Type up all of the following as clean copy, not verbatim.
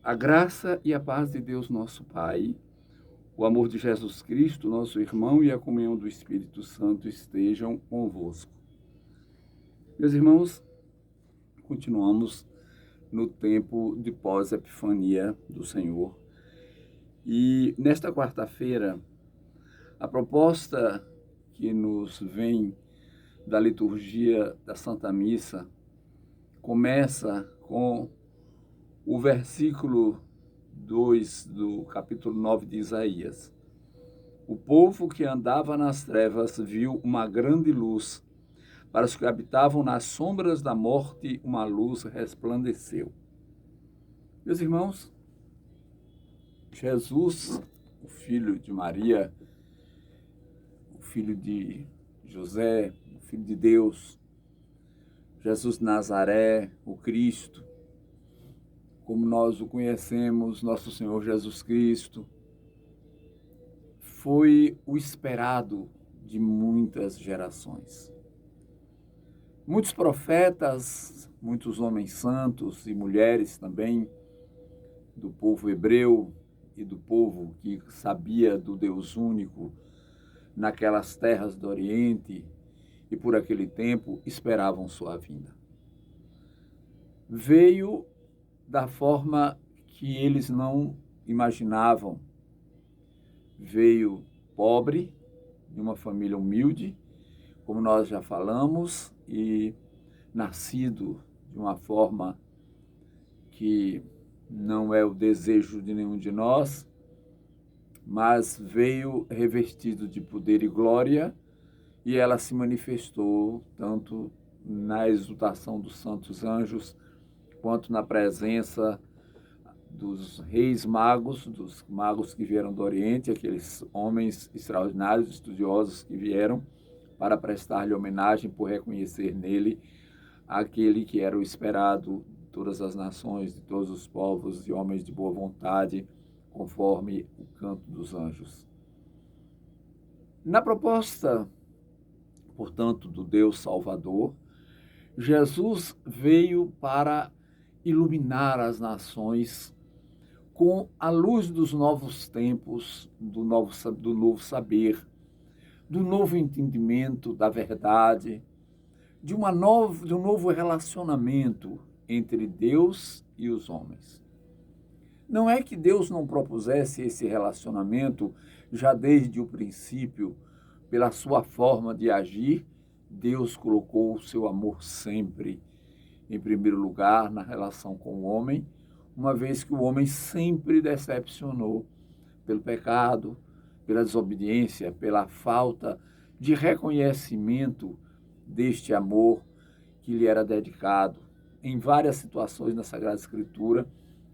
A graça e a paz de Deus, nosso Pai, o amor de Jesus Cristo, nosso irmão, e a comunhão do Espírito Santo estejam convosco. Meus irmãos, continuamos no tempo de pós-Epifania do Senhor. E nesta quarta-feira, a proposta que nos vem da liturgia da Santa Missa começa com o versículo 2 do capítulo 9 de Isaías. O povo que andava nas trevas viu uma grande luz. Para os que habitavam nas sombras da morte, uma luz resplandeceu. Meus irmãos, Jesus, o filho de Maria, o filho de José, o filho de Deus, Jesus de Nazaré, o Cristo, como nós o conhecemos, nosso Senhor Jesus Cristo, foi o esperado de muitas gerações. Muitos profetas, muitos homens santos e mulheres também, do povo hebreu e do povo que sabia do Deus único naquelas terras do Oriente e por aquele tempo esperavam sua vinda. Veio da forma que eles não imaginavam. Veio pobre, de uma família humilde, como nós já falamos, e nascido de uma forma que não é o desejo de nenhum de nós, mas veio revestido de poder e glória, e ela se manifestou tanto na exultação dos santos anjos, quanto na presença dos reis magos, dos magos que vieram do Oriente, aqueles homens extraordinários, estudiosos que vieram para prestar-lhe homenagem por reconhecer nele aquele que era o esperado de todas as nações, de todos os povos e homens de boa vontade, conforme o canto dos anjos. Na proposta, portanto, do Deus Salvador, Jesus veio para iluminar as nações com a luz dos novos tempos, do novo saber, do novo entendimento da verdade, de um novo relacionamento entre Deus e os homens. Não é que Deus não propusesse esse relacionamento já desde o princípio, pela sua forma de agir. Deus colocou o seu amor sempre em primeiro lugar na relação com o homem, uma vez que o homem sempre decepcionou pelo pecado, pela desobediência, pela falta de reconhecimento deste amor que lhe era dedicado. Em várias situações na Sagrada Escritura,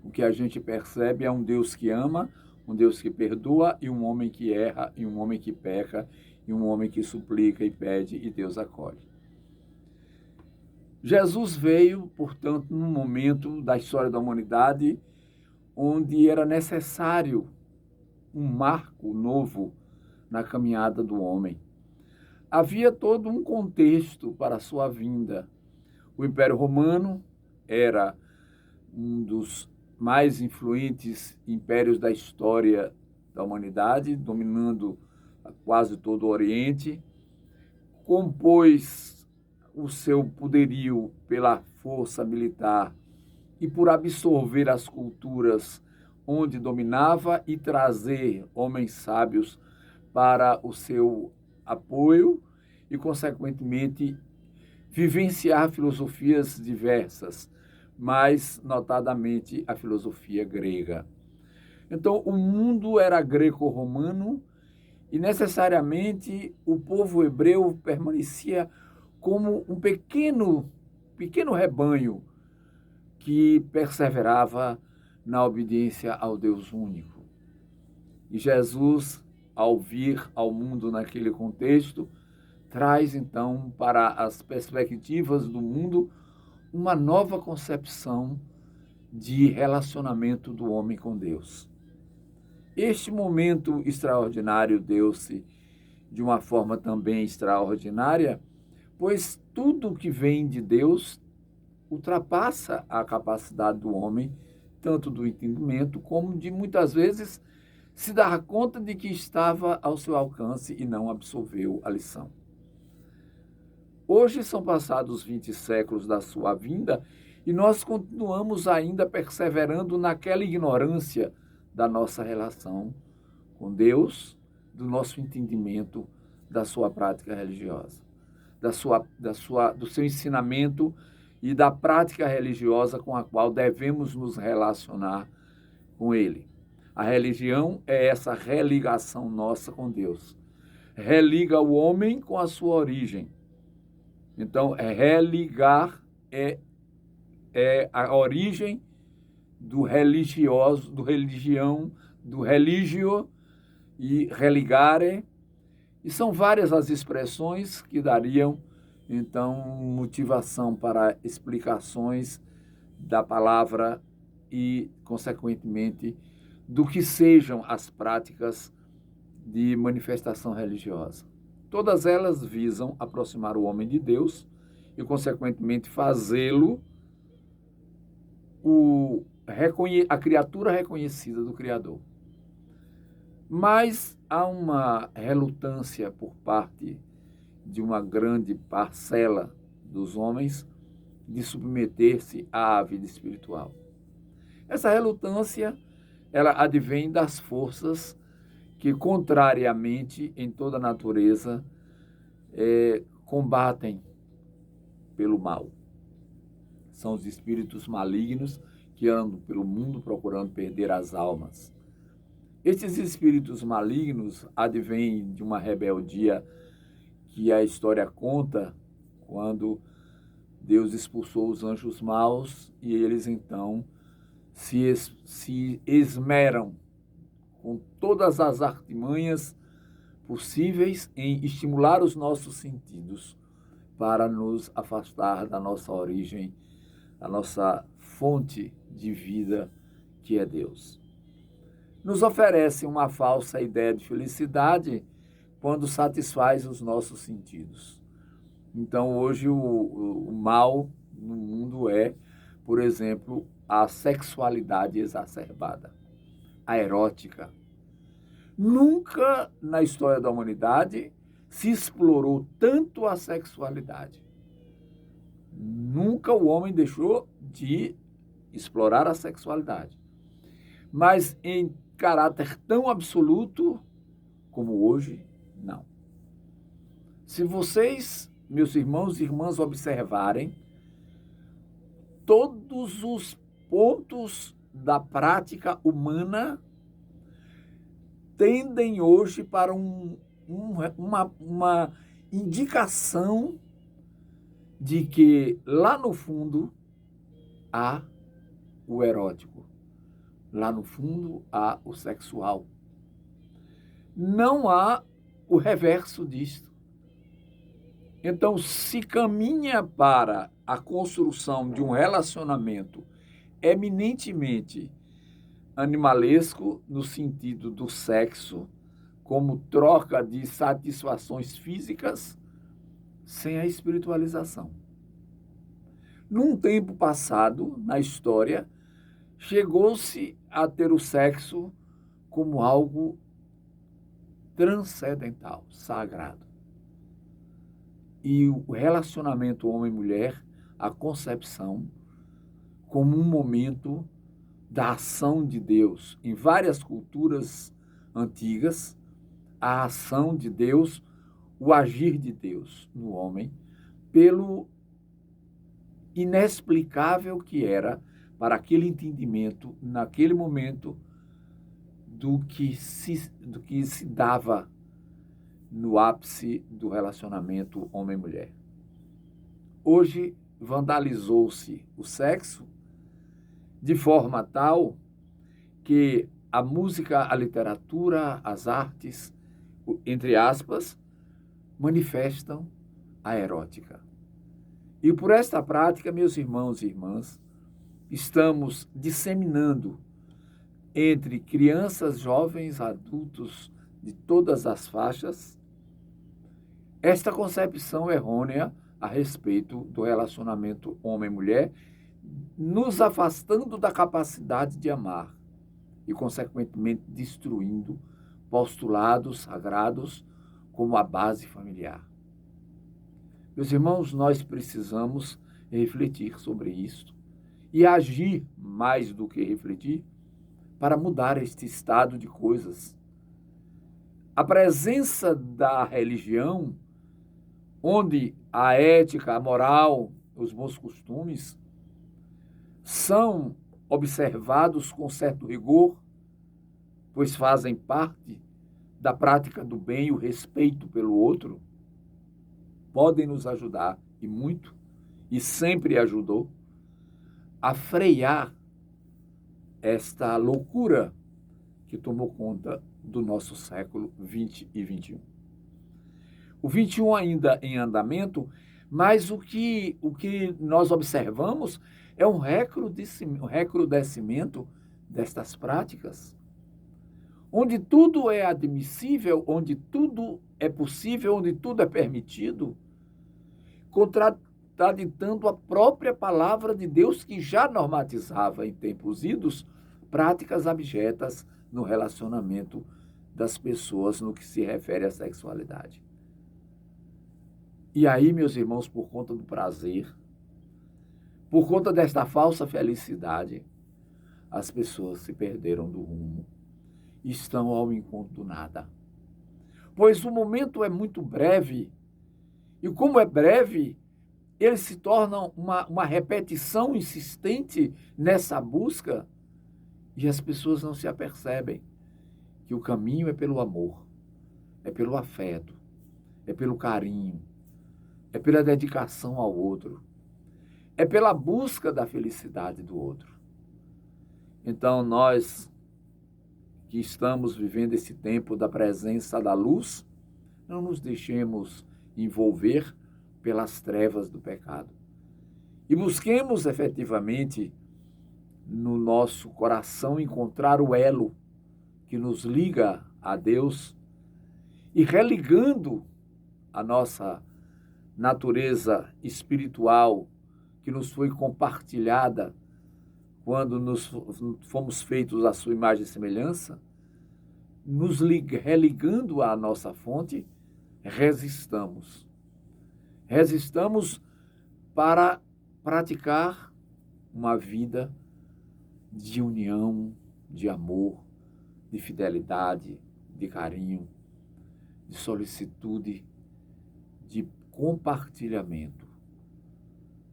o que a gente percebe é um Deus que ama, um Deus que perdoa, e um homem que erra, e um homem que peca, e um homem que suplica e pede, e Deus acolhe. Jesus veio, portanto, num momento da história da humanidade onde era necessário um marco novo na caminhada do homem. Havia todo um contexto para a sua vinda. O Império Romano era um dos mais influentes impérios da história da humanidade, dominando quase todo o Oriente, compôs o seu poderio pela força militar e por absorver as culturas onde dominava e trazer homens sábios para o seu apoio e, consequentemente, vivenciar filosofias diversas, mais notadamente a filosofia grega. Então, o mundo era greco-romano e, necessariamente, o povo hebreu permanecia como um pequeno rebanho que perseverava na obediência ao Deus único. E Jesus, ao vir ao mundo naquele contexto, traz então para as perspectivas do mundo uma nova concepção de relacionamento do homem com Deus. Este momento extraordinário deu-se de uma forma também extraordinária, pois tudo que vem de Deus ultrapassa a capacidade do homem tanto do entendimento como de muitas vezes se dar conta de que estava ao seu alcance e não absorveu a lição. Hoje são passados 20 séculos da sua vinda e nós continuamos ainda perseverando naquela ignorância da nossa relação com Deus, do nosso entendimento da sua prática religiosa, do seu ensinamento e da prática religiosa com a qual devemos nos relacionar com Ele. A religião é essa religação nossa com Deus. Religa o homem com a sua origem. Então, religar é a origem do religioso, do religião, do religio e religare. E são várias as expressões que dariam, então, motivação para explicações da palavra e, consequentemente, do que sejam as práticas de manifestação religiosa. Todas elas visam aproximar o homem de Deus e, consequentemente, fazê-lo a criatura reconhecida do Criador. Mas há uma relutância por parte de uma grande parcela dos homens de submeter-se à vida espiritual. Essa relutância, ela advém das forças que, contrariamente em toda a natureza, combatem pelo mal. São os espíritos malignos que andam pelo mundo procurando perder as almas. Estes espíritos malignos advêm de uma rebeldia que a história conta quando Deus expulsou os anjos maus e eles então se esmeram com todas as artimanhas possíveis em estimular os nossos sentidos para nos afastar da nossa origem, da nossa fonte de vida, que é Deus. Nos oferece uma falsa ideia de felicidade quando satisfaz os nossos sentidos. Então, hoje, o mal no mundo é, por exemplo, a sexualidade exacerbada, a erótica. Nunca na história da humanidade se explorou tanto a sexualidade. Nunca o homem deixou de explorar a sexualidade. Mas em caráter tão absoluto como hoje, não. Se vocês, meus irmãos e irmãs, observarem, todos os pontos da prática humana tendem hoje para uma indicação de que lá no fundo há o erótico, lá no fundo há o sexual. Não há o reverso disto. Então, se caminha para a construção de um relacionamento eminentemente animalesco, no sentido do sexo, como troca de satisfações físicas, sem a espiritualização. Num tempo passado, na história, chegou-se a ter o sexo como algo transcendental, sagrado. E o relacionamento homem-mulher, a concepção, como um momento da ação de Deus. Em várias culturas antigas, a ação de Deus, o agir de Deus no homem, pelo inexplicável que era para aquele entendimento, naquele momento, do que se dava no ápice do relacionamento homem-mulher. Hoje, vandalizou-se o sexo de forma tal que a música, a literatura, as artes, entre aspas, manifestam a erótica. E por esta prática, meus irmãos e irmãs, estamos disseminando entre crianças, jovens, adultos de todas as faixas esta concepção errônea a respeito do relacionamento homem-mulher, nos afastando da capacidade de amar e, consequentemente, destruindo postulados sagrados como a base familiar. Meus irmãos, nós precisamos refletir sobre isso e agir mais do que refletir para mudar este estado de coisas. A presença da religião, onde a ética, a moral, os bons costumes são observados com certo rigor, pois fazem parte da prática do bem e o respeito pelo outro, podem nos ajudar, e muito, e sempre ajudou, a frear esta loucura que tomou conta do nosso século 20 e 21. O 21 ainda em andamento, mas o que nós observamos é um recrudescimento destas práticas, onde tudo é admissível, onde tudo é possível, onde tudo é permitido, contraditando a própria palavra de Deus, que já normatizava em tempos idos práticas abjetas no relacionamento das pessoas no que se refere à sexualidade. E aí, meus irmãos, por conta do prazer, por conta desta falsa felicidade, as pessoas se perderam do rumo e estão ao encontro do nada. Pois o momento é muito breve, e como é breve, ele se torna uma repetição insistente nessa busca, e as pessoas não se apercebem que o caminho é pelo amor, é pelo afeto, é pelo carinho, é pela dedicação ao outro, é pela busca da felicidade do outro. Então, nós que estamos vivendo esse tempo da presença da luz, não nos deixemos envolver pelas trevas do pecado. E busquemos efetivamente no nosso coração encontrar o elo que nos liga a Deus e religando a nossa natureza espiritual que nos foi compartilhada quando fomos feitos à sua imagem e semelhança, nos religando à nossa fonte, resistamos. Resistamos para praticar uma vida de união, de amor, de fidelidade, de carinho, de solicitude, de compartilhamento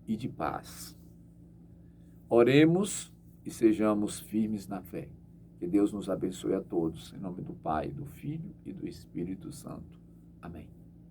e de paz. Oremos e sejamos firmes na fé. Que Deus nos abençoe a todos, em nome do Pai, do Filho e do Espírito Santo. Amém.